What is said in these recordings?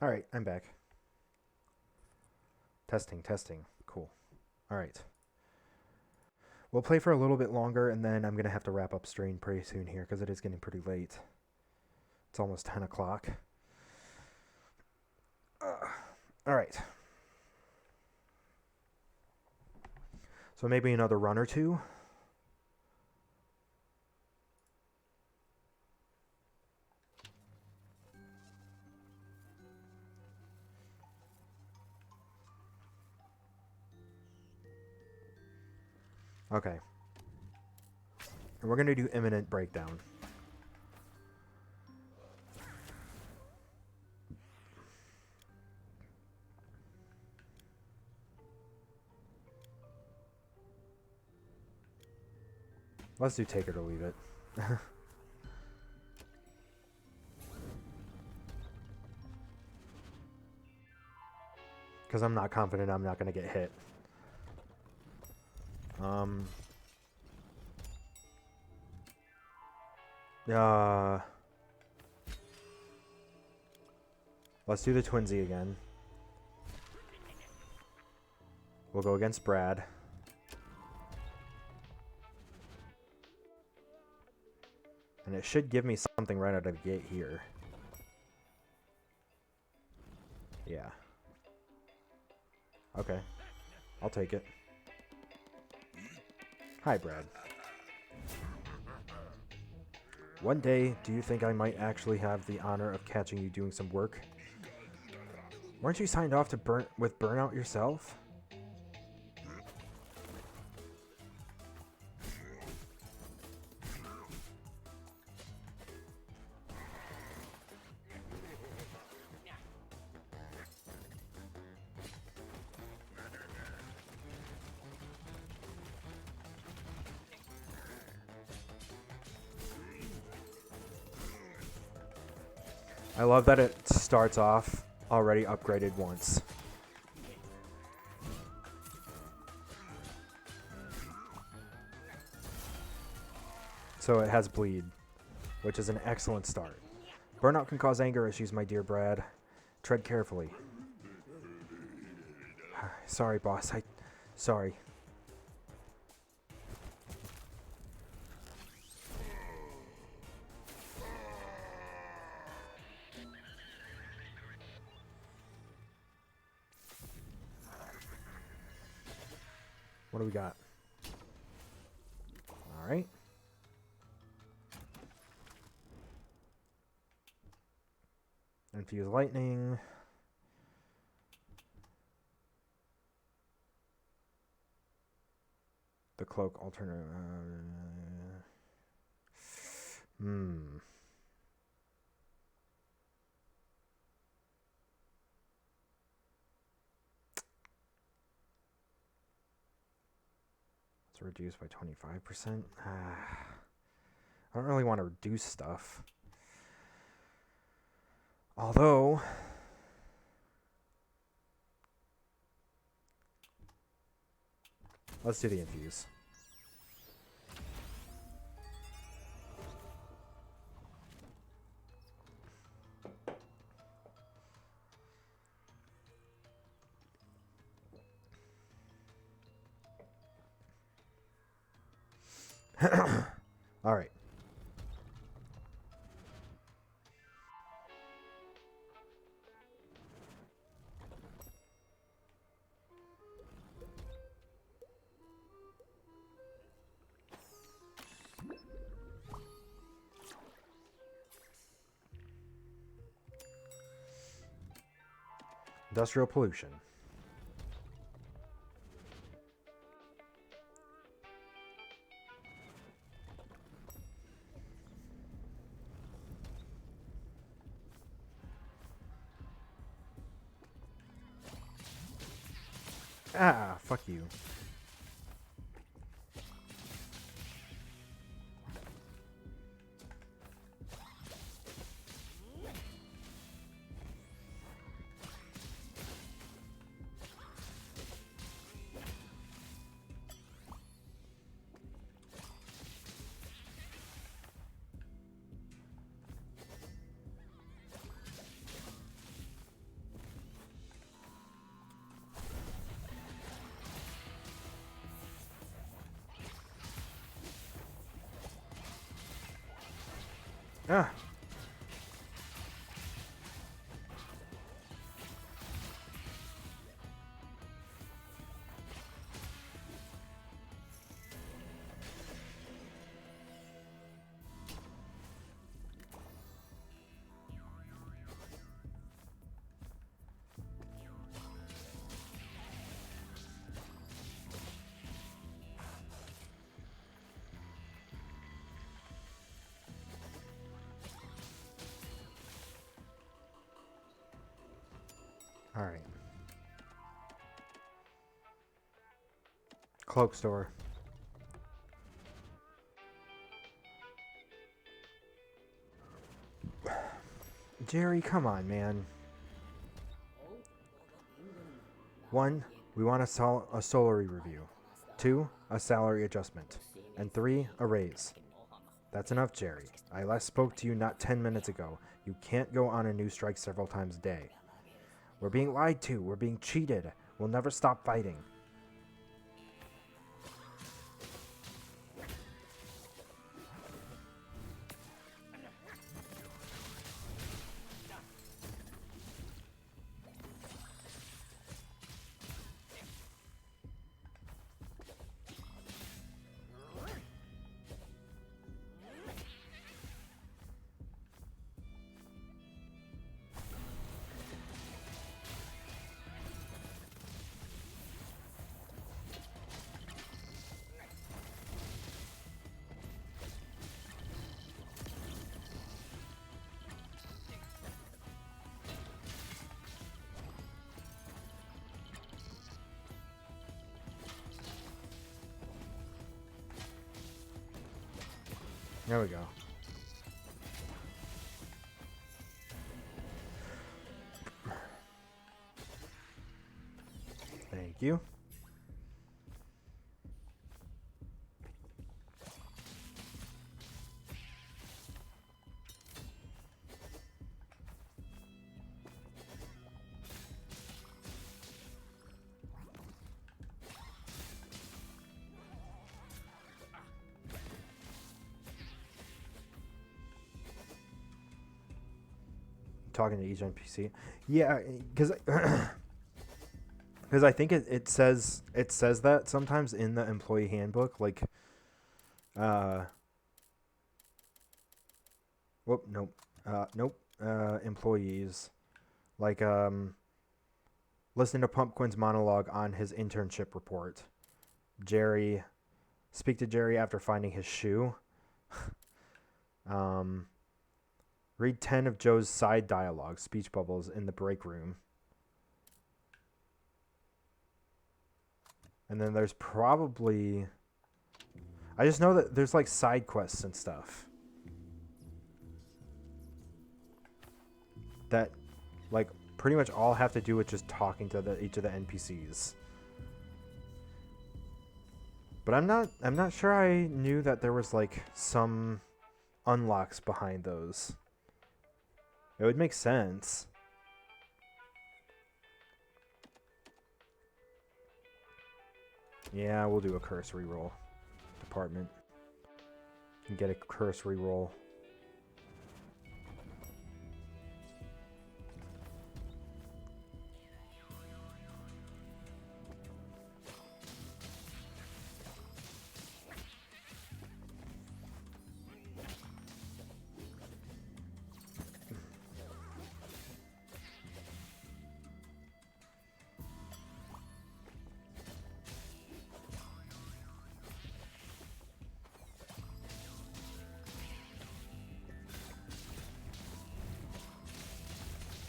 Alright, I'm back. Testing, testing. Cool. Alright. We'll play for a little bit longer, and then I'm going to have to wrap up stream pretty soon here, because it is getting pretty late. It's almost 10 o'clock. Alright. So maybe another run or two. Okay. And we're going to do imminent breakdown. Let's do take it or leave it. Because I'm not confident I'm not going to get hit. Let's do the twinsy again. We'll go against Brad. And it should give me something right out of the gate here. Yeah. Okay. I'll take it. Hi, Brad. One day, do you think I might actually have the honor of catching you doing some work? Weren't you signed off to with burnout yourself? I love that it starts off already upgraded once. So it has bleed, which is an excellent start. Burnout can cause anger issues, my dear Brad. Tread carefully. Sorry, boss. Sorry. What do we got? All right. Infuse lightning. The cloak alternative. It's reduced by 25%. I don't really want to reduce stuff. Although, let's do the infuse. All right. Industrial pollution. Ah, fuck you. Ah. All right. Cloak store. Jerry, come on, man. 1, we want a salary review. 2, a salary adjustment. And 3, a raise. That's enough, Jerry. I last spoke to you not 10 minutes ago. You can't go on a new strike several times a day. We're being lied to. We're being cheated. We'll never stop fighting. There we go. Thank you. Talking to each NPC. Yeah, because I think it says that sometimes in the employee handbook, like employees, like listen to Pumpkin's monologue on his internship report. Speak to Jerry after finding his shoe. Read 10 of Joe's side dialogue, speech bubbles, in the break room. And then there's probably... I just know that there's like side quests and stuff. That like pretty much all have to do with just talking to each of the NPCs. But I'm not sure I knew that there was like some unlocks behind those. It would make sense. Yeah, we'll do a curse reroll. Department. And get a curse reroll.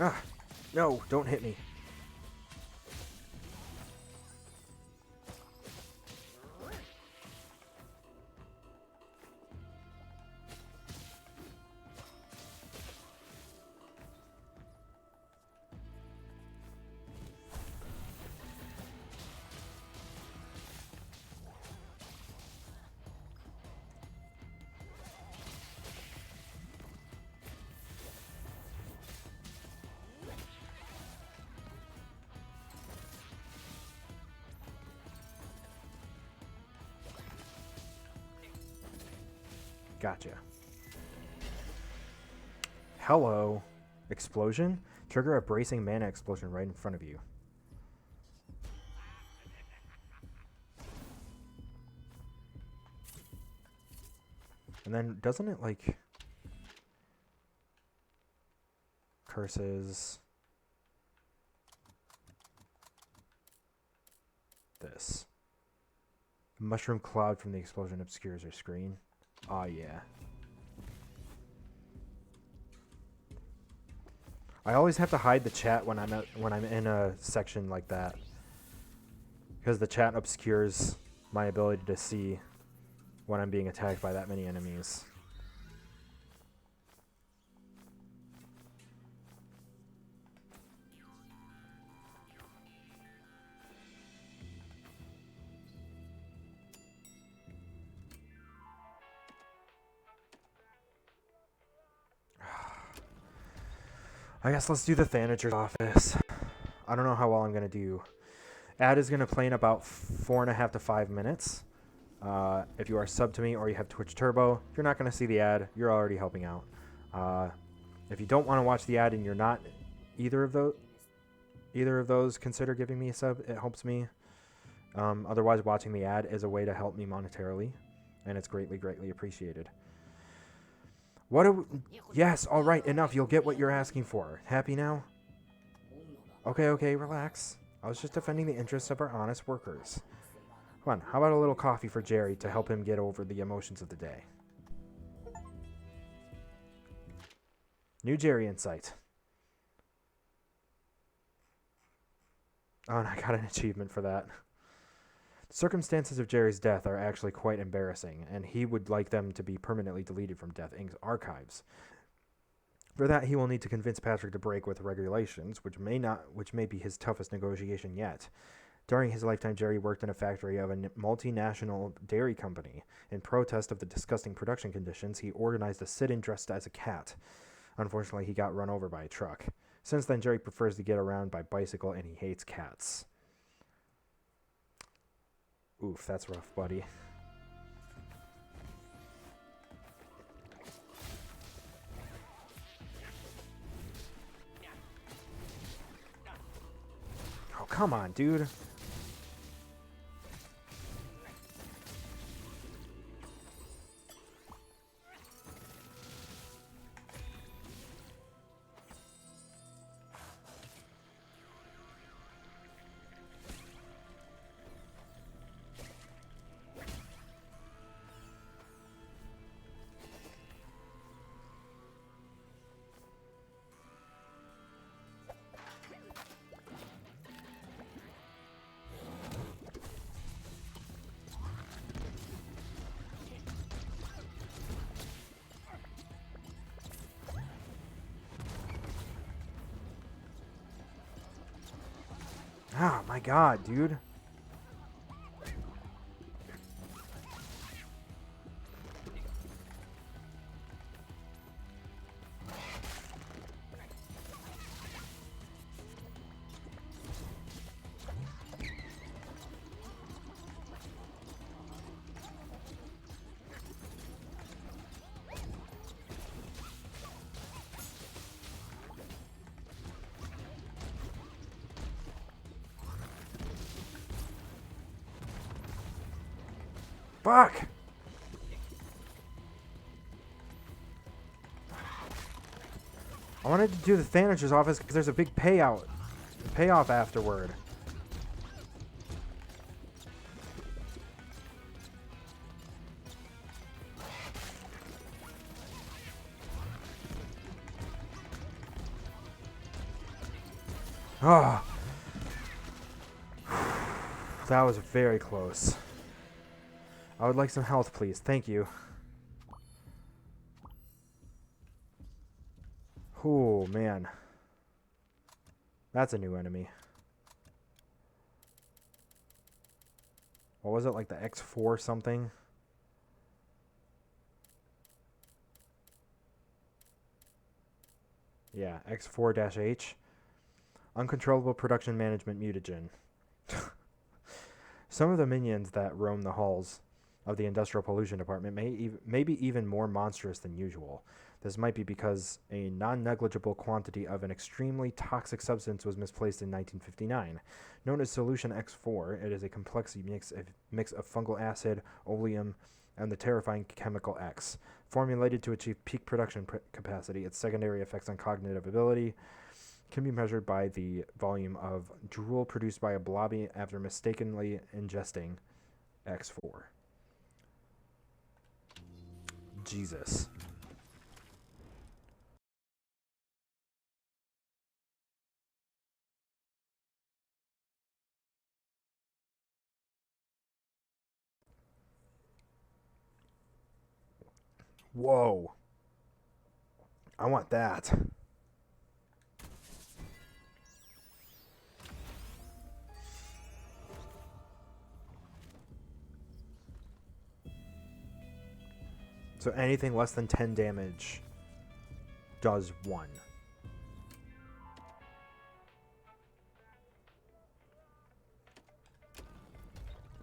Ah, no, don't hit me. Gotcha. Hello. Explosion? Trigger a bracing mana explosion right in front of you. And then doesn't it like curses this? Mushroom cloud from the explosion obscures your screen. Ah, yeah. I always have to hide the chat when I'm in a section like that, because the chat obscures my ability to see when I'm being attacked by that many enemies. I guess let's do the Thanager's office. I don't know how well I'm going to do. Ad is going to play in about 4.5 to 5 minutes. If you are sub to me or you have Twitch Turbo, you're not going to see the ad. You're already helping out. If you don't want to watch the ad and you're not either of those, consider giving me a sub. It helps me. Otherwise, watching the ad is a way to help me monetarily, and it's greatly, greatly appreciated. Yes, all right, enough. You'll get what you're asking for. Happy now? Okay, relax. I was just defending the interests of our honest workers. Come on, how about a little coffee for Jerry to help him get over the emotions of the day? New Jerry in sight. Oh, and I got an achievement for that. The circumstances of Jerry's death are actually quite embarrassing, and he would like them to be permanently deleted from Death Inc.'s archives. For that, he will need to convince Patrick to break with regulations, which may be his toughest negotiation yet. During his lifetime, Jerry worked in a factory of a multinational dairy company. In protest of the disgusting production conditions, he organized a sit-in dressed as a cat. Unfortunately, he got run over by a truck. Since then, Jerry prefers to get around by bicycle, and he hates cats. Oof, that's rough, buddy. Oh, come on, dude. Oh my god, dude. Fuck! I wanted to do the Thanager's office because there's a big payoff afterward. Oh. That was very close. I would like some health, please. Thank you. Oh, man. That's a new enemy. What was it, like the X4 something? Yeah, X4-H. Uncontrollable production management mutagen. Some of the minions that roam the halls of the Industrial Pollution Department may be even more monstrous than usual. This might be because a non-negligible quantity of an extremely toxic substance was misplaced in 1959. Known as solution X4, it is a complex mix of fungal acid, oleum, and the terrifying chemical X. Formulated to achieve peak production capacity, its secondary effects on cognitive ability can be measured by the volume of drool produced by a blobby after mistakenly ingesting X4. Jesus. Whoa. I want that. So anything less than 10 damage does 1.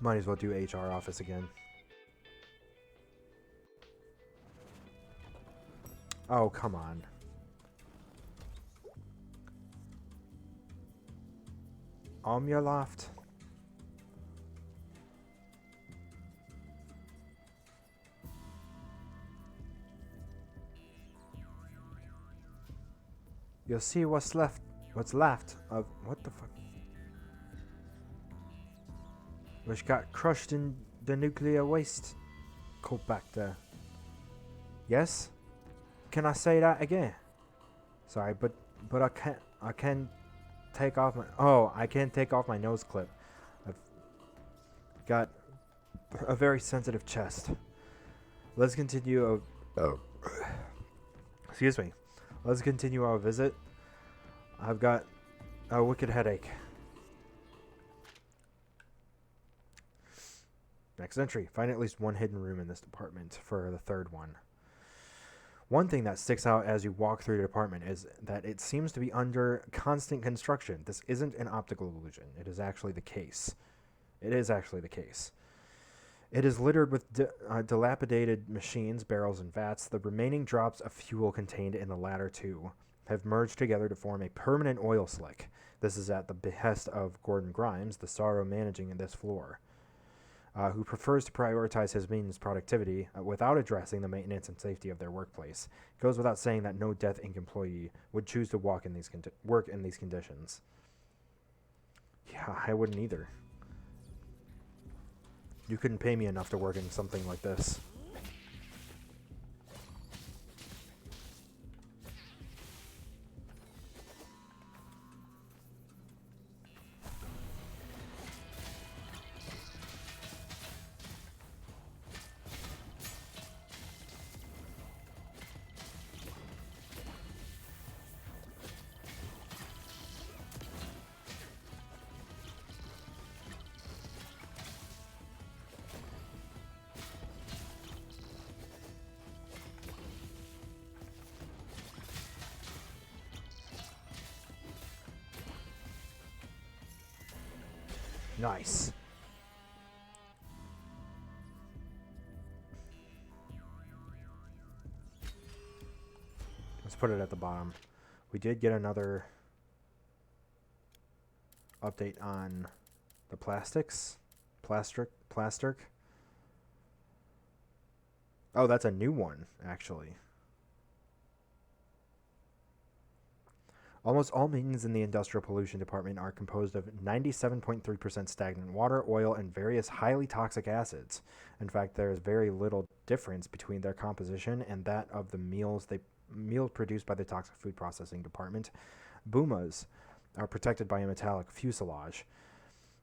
Might as well do HR office again. Oh, come on. Omnialoft? You'll see what's left of what the fuck? Which got crushed in the nuclear waste compactor. Yes? Can I say that again? Sorry, but I can't take off I can't take off my nose clip. I've got a very sensitive chest. Let's continue. Excuse me. Let's continue our visit. I've got a wicked headache. Next entry. Find at least one hidden room in this department for the third one. One thing that sticks out as you walk through the department is that it seems to be under constant construction. This isn't an optical illusion. It is actually the case. It is littered with dilapidated machines, barrels, and vats. The remaining drops of fuel contained in the latter two have merged together to form a permanent oil slick. This is at the behest of Gordon Grimes, the sorrow managing this floor, who prefers to prioritize his maintenance productivity without addressing the maintenance and safety of their workplace. It goes without saying that no Death Inc. employee would choose to work in these conditions. Yeah, I wouldn't either. You couldn't pay me enough to work in something like this. Nice. Let's put it at the bottom. We did get another update on the plastics. Plastic. Oh, that's a new one, actually. Almost all maintenance in the industrial pollution department are composed of 97.3% stagnant water, oil, and various highly toxic acids. In fact, there is very little difference between their composition and that of the meals produced by the toxic food processing department. Boomas are protected by a metallic fuselage,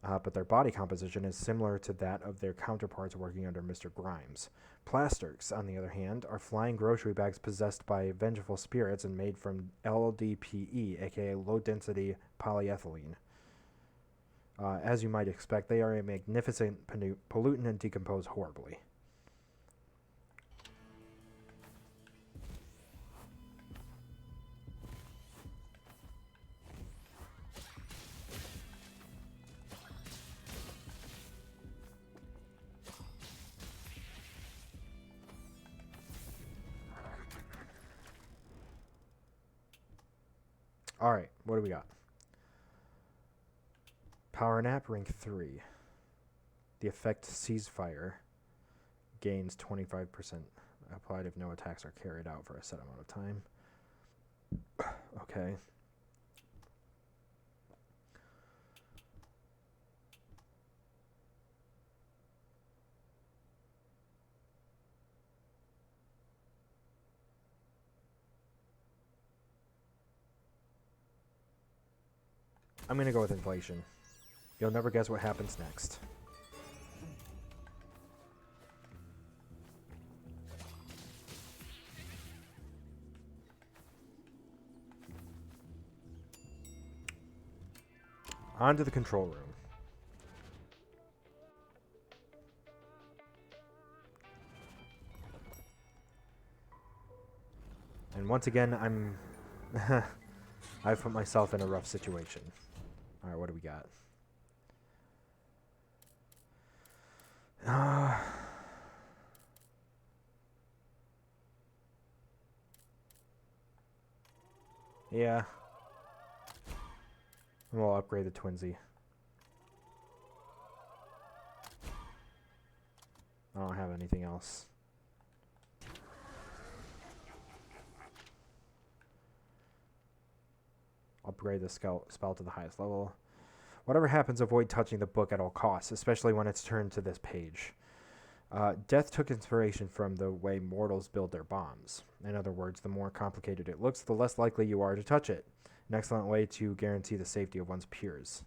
but their body composition is similar to that of their counterparts working under Mr. Grimes. Plastics, on the other hand, are flying grocery bags possessed by vengeful spirits and made from LDPE, aka low-density polyethylene. As you might expect, they are a magnificent pollutant and decompose horribly. Alright, what do we got? Power Nap, rank 3. The effect Ceasefire gains 25% applied if no attacks are carried out for a set amount of time. Okay. I'm going to go with inflation. You'll never guess what happens next. On to the control room. And once again, I've put myself in a rough situation. Alright, what do we got? Yeah. We'll upgrade the Twinsy. I don't have anything else. Upgrade the spell to the highest level. Whatever happens, avoid touching the book at all costs, especially when it's turned to this page. Death took inspiration from the way mortals build their bombs. In other words, the more complicated it looks, the less likely you are to touch it. An excellent way to guarantee the safety of one's peers.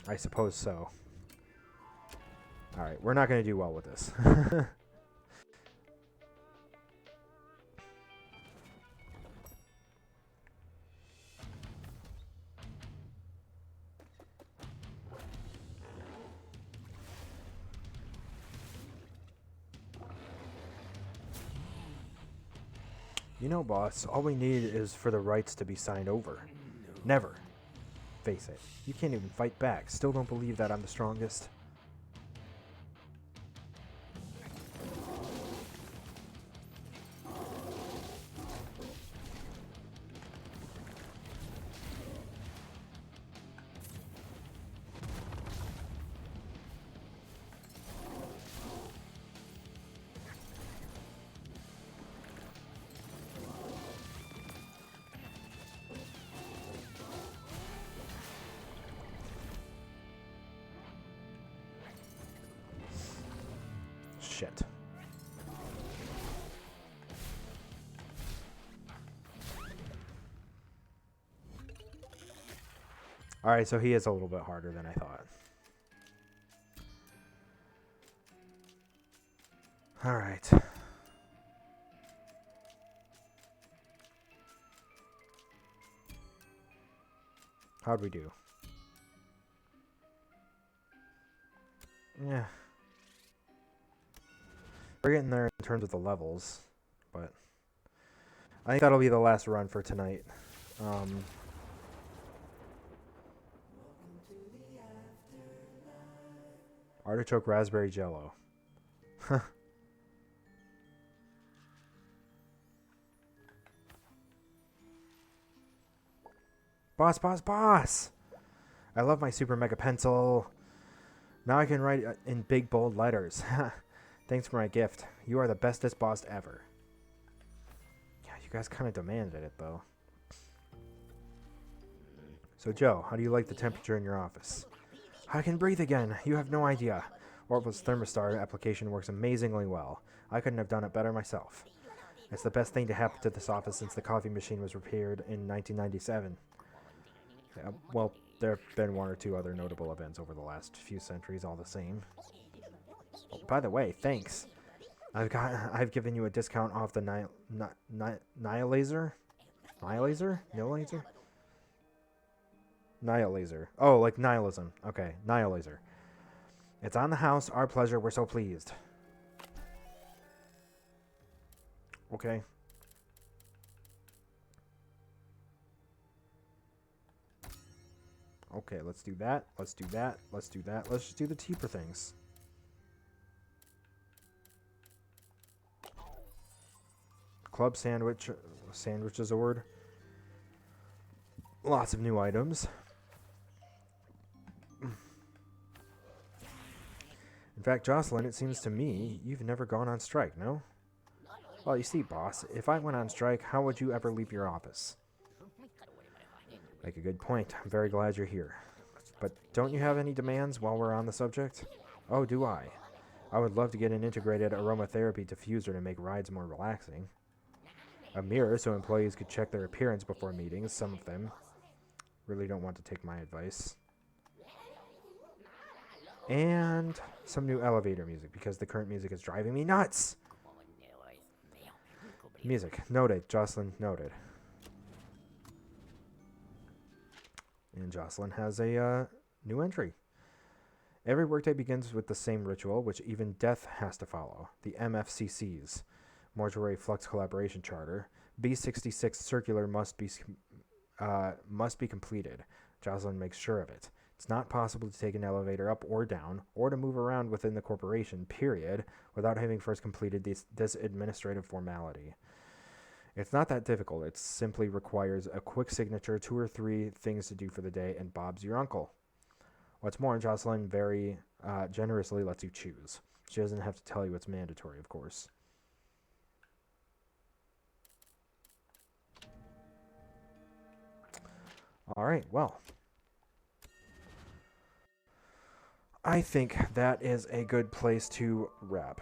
I suppose so. Alright, we're not going to do well with this. You know, boss, all we need is for the rights to be signed over. Never. Face it, you can't even fight back. Still don't believe that I'm the strongest? Shit. Alright, so he is a little bit harder than I thought. Alright. How'd we do? Yeah. We're getting there in terms of the levels, but I think that'll be the last run for tonight. Artichoke raspberry jello. Boss, boss, boss! I love my super mega pencil. Now I can write in big bold letters. Thanks for my gift. You are the bestest boss ever. Yeah, you guys kind of demanded it, though. So, Joe, how do you like the temperature in your office? I can breathe again. You have no idea. Oracle's thermostat application works amazingly well. I couldn't have done it better myself. It's the best thing to happen to this office since the coffee machine was repaired in 1997. Well, there have been one or two other notable events over the last few centuries, all the same. Oh, by the way, thanks. I've given you a discount off the Nihilizer? Nihilizer? Nihilizer? Nihilizer. Oh, like nihilism. Okay, Nihilizer. It's on the house. Our pleasure. We're so pleased. Okay. Okay, let's do that. Let's do that. Let's do that. Let's just do the cheaper things. Club sandwich. sandwich is a word. Lots of new items. In fact, Jocelyn, it seems to me you've never gone on strike, no? Well, you see, boss, if I went on strike, how would you ever leave your office? Make a good point. I'm very glad you're here. But don't you have any demands while we're on the subject? Oh, do I? I would love to get an integrated aromatherapy diffuser to make rides more relaxing. A mirror so employees could check their appearance before meetings. Some of them really don't want to take my advice. And some new elevator music, because the current music is driving me nuts. Music. Noted. Jocelyn noted. And Jocelyn has a new entry. Every workday begins with the same ritual, which even death has to follow. The MFCC's Mortuary Flux Collaboration Charter. B66 circular must be completed. Jocelyn makes sure of it. It's not possible to take an elevator up or down, or to move around within the corporation, period, without having first completed this administrative formality. It's not that difficult. It simply requires a quick signature, 2 or 3 things to do for the day, and Bob's your uncle. What's more, Jocelyn very generously lets you choose. She doesn't have to tell you it's mandatory, of course. All right, well. I think that is a good place to wrap.